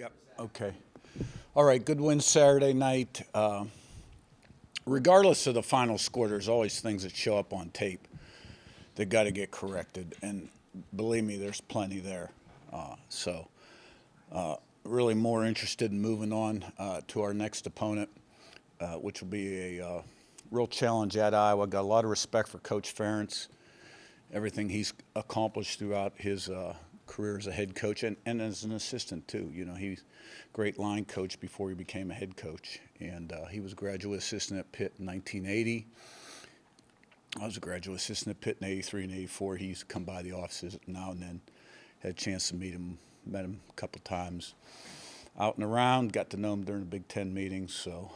Yep. Okay. All right. Good win Saturday night. Regardless of the final score, there's always things that show up on tape that got to get corrected, and believe me, there's plenty there. Really more interested in moving on to our next opponent, which will be a real challenge at Iowa. Got a lot of respect for Coach Ferentz, everything he's accomplished throughout his career as a head coach and as an assistant too. You know, he's a great line coach before he became a head coach, and he was a graduate assistant at Pitt in 1980. I was a graduate assistant at Pitt in 83 and 84. He's come by the offices now and then. Had a chance to met him a couple times out and around, got to know him during the Big Ten meetings, so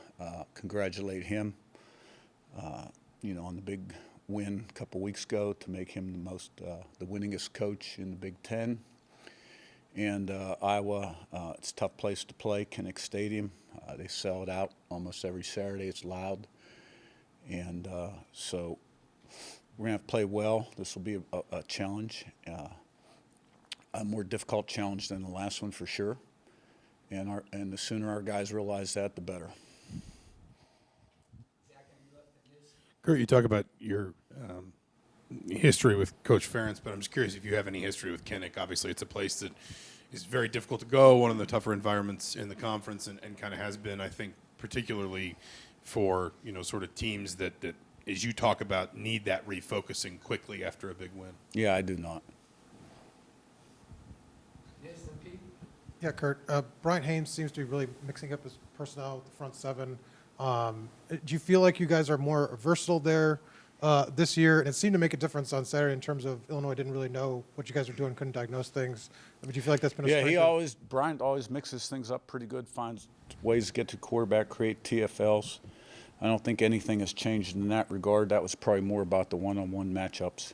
congratulate him, on the big win a couple weeks ago to make him the winningest coach in the Big Ten. And Iowa, it's a tough place to play, Kinnick Stadium. They sell it out almost every Saturday. It's loud. And so we're going to have to play well. This will be a challenge, a more difficult challenge than the last one for sure. And the sooner our guys realize that, the better. Curt, you talk about your history with Coach Ferentz, but I'm just curious if you have any history with Kinnick. Obviously, it's a place that is very difficult to go, one of the tougher environments in the conference, and kind of has been, I think, particularly for, sort of teams that, as you talk about, need that refocusing quickly after a big win. Yeah, I do not. Yeah, Curt. Brian Haynes seems to be really mixing up his personnel with the front seven. Do you feel like you guys are more versatile there this year? And it seemed to make a difference on Saturday in terms of Illinois didn't really know what you guys were doing, couldn't diagnose things. But you feel like that's been a strength? Brian always mixes things up pretty good, finds ways to get to quarterback, create TFLs. I don't think anything has changed in that regard. That was probably more about the one-on-one matchups.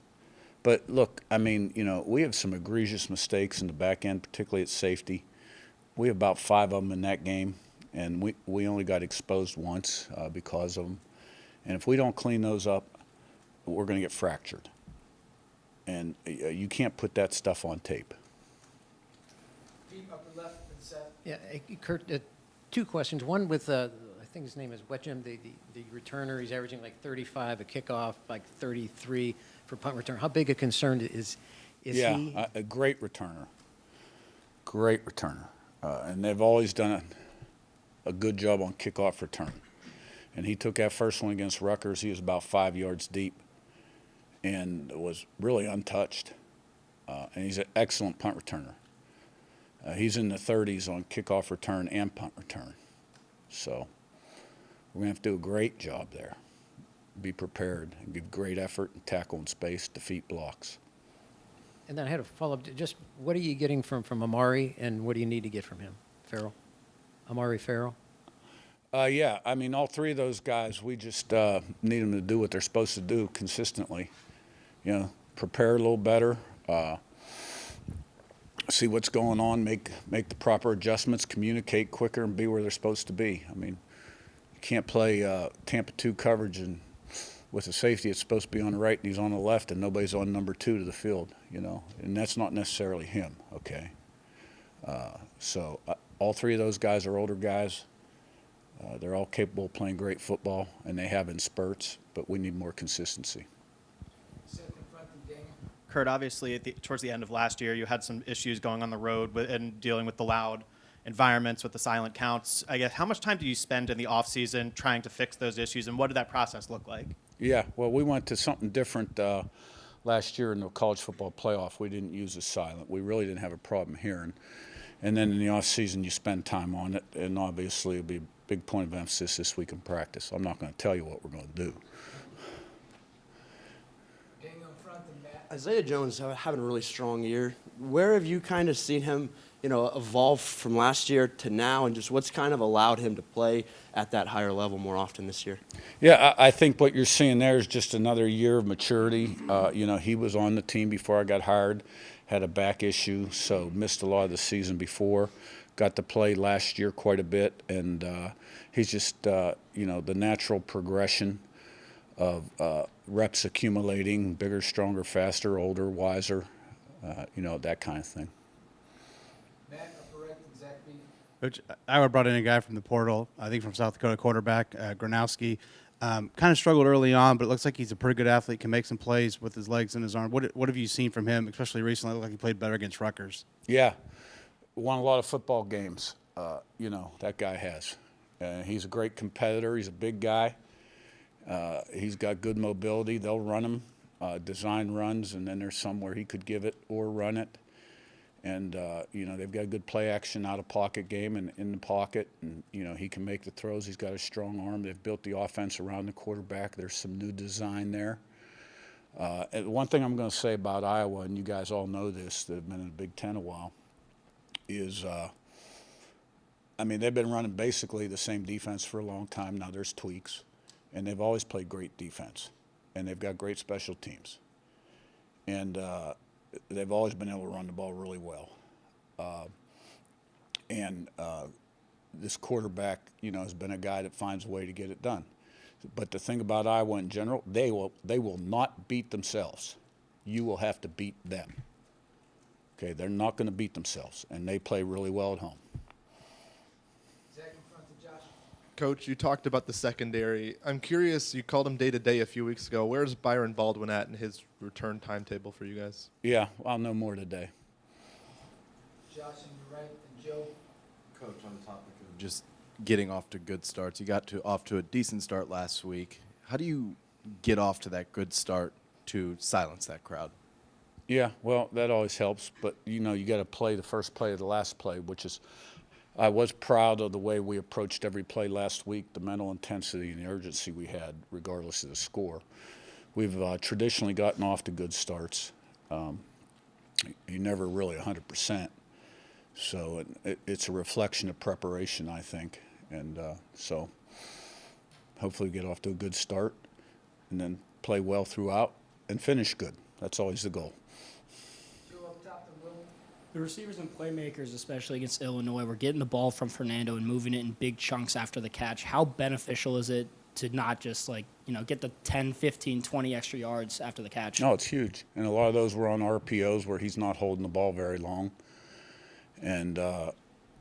But look, I mean, we have some egregious mistakes in the back end, particularly at safety. We have about 5 of them in that game, and we only got exposed once because of them. And if we don't clean those up, we're going to get fractured. And you can't put that stuff on tape. Deep upper left and Seth. Yeah, Curt, 2 questions. One with, I think his name is Wetjum, the returner. He's averaging like 35 a kickoff, like 33 for punt return. How big a concern is he? Yeah, a great returner. Great returner. And they've always done a good job on kickoff return. And he took that first one against Rutgers. He was about 5 yards deep and was really untouched. And he's an excellent punt returner. He's in the 30s on kickoff return and punt return. So we're going to have to do a great job there. Be prepared and give great effort and tackle in space, defeat blocks. And then I had a follow-up. Just what are you getting from Amari, and what do you need to get from him? Amari Farrell? Yeah, I mean, all 3 of those guys, we just need them to do what they're supposed to do consistently. Prepare a little better, see what's going on, make the proper adjustments, communicate quicker, and be where they're supposed to be. I mean, you can't play Tampa 2 coverage and with a safety, it's supposed to be on the right and he's on the left and nobody's on number 2 to the field, and that's not necessarily him, okay? So all 3 of those guys are older guys. They're all capable of playing great football, and they have in spurts, but we need more consistency. Seth in front of Daniel. Curt, obviously, towards the end of last year, you had some issues going on the road and dealing with the loud environments with the silent counts. I guess, how much time do you spend in the offseason trying to fix those issues, and what did that process look like? Yeah, well, we went to something different last year in the college football playoff. We didn't use the silent. We really didn't have a problem hearing. And then in the off season, you spend time on it, and obviously it'll be a big point of emphasis this week in practice. I'm not going to tell you what we're going to do. Daniel in front and Matt. Isaiah Jones having a really strong year. Where have you kind of seen him, evolve from last year to now, and just what's kind of allowed him to play at that higher level more often this year? Yeah, I think what you're seeing there is just another year of maturity. He was on the team before I got hired, had a back issue, so missed a lot of the season before. Got to play last year quite a bit, and he's just, the natural progression of reps accumulating, bigger, stronger, faster, older, wiser, that kind of thing. Matt upper right and Zach B. Coach, Iowa brought in a guy from the portal, I think from South Dakota, quarterback, Gronowski. Kind of struggled early on, but it looks like he's a pretty good athlete, can make some plays with his legs and his arm. What have you seen from him, especially recently? It looked like he played better against Rutgers. Yeah, won a lot of football games. That guy has. He's a great competitor. He's a big guy. He's got good mobility. They'll run him, design runs, and then there's somewhere he could give it or run it. And, they've got good play action out of pocket game and in the pocket. And, he can make the throws. He's got a strong arm. They've built the offense around the quarterback. There's some new design there. And one thing I'm going to say about Iowa, and you guys all know this that have been in the Big Ten a while, is, they've been running basically the same defense for a long time. Now there's tweaks. And they've always played great defense. And they've got great special teams. And, they've always been able to run the ball really well. This quarterback, has been a guy that finds a way to get it done. But the thing about Iowa in general, they will not beat themselves. You will have to beat them. Okay, they're not going to beat themselves, and they play really well at home. Zach in front of Josh. Coach, you talked about the secondary. I'm curious, you called him day-to-day a few weeks ago. Where's Byron Baldwin at in his return timetable for you guys? Yeah, I'll know more today. Josh on your right, and Joe. Coach, on the topic of just getting off to good starts, you got off to a decent start last week. How do you get off to that good start to silence that crowd? Yeah, well, that always helps. But, you got to play the first play of the last play, which is I was proud of the way we approached every play last week, the mental intensity and the urgency we had, regardless of the score. We've traditionally gotten off to good starts. You never really 100%. So it's a reflection of preparation, I think. And so hopefully we get off to a good start and then play well throughout and finish good. That's always the goal. Joe up top to Will. The receivers and playmakers, especially against Illinois, were getting the ball from Fernando and moving it in big chunks after the catch. How beneficial is it to not just, get the 10, 15, 20 extra yards after the catch? No, it's huge. And a lot of those were on RPOs where he's not holding the ball very long. And,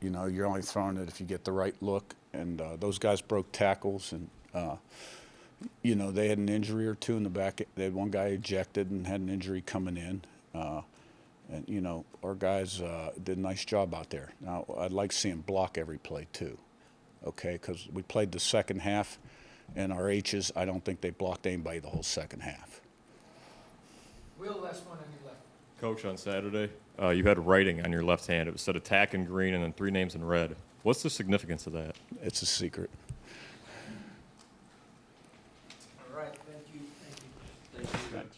you're only throwing it if you get the right look. And those guys broke tackles. And, they had an injury or two in the back. They had one guy ejected and had an injury coming in. Our guys did a nice job out there. Now, I'd like to see them block every play, too, okay, because we played the second half, and our H's, I don't think they blocked anybody the whole second half. Will, last one on your left. Coach, on Saturday, you had writing on your left hand. It said attack in green and then 3 names in red. What's the significance of that? It's a secret. All right, thank you. Thank you. Thanks.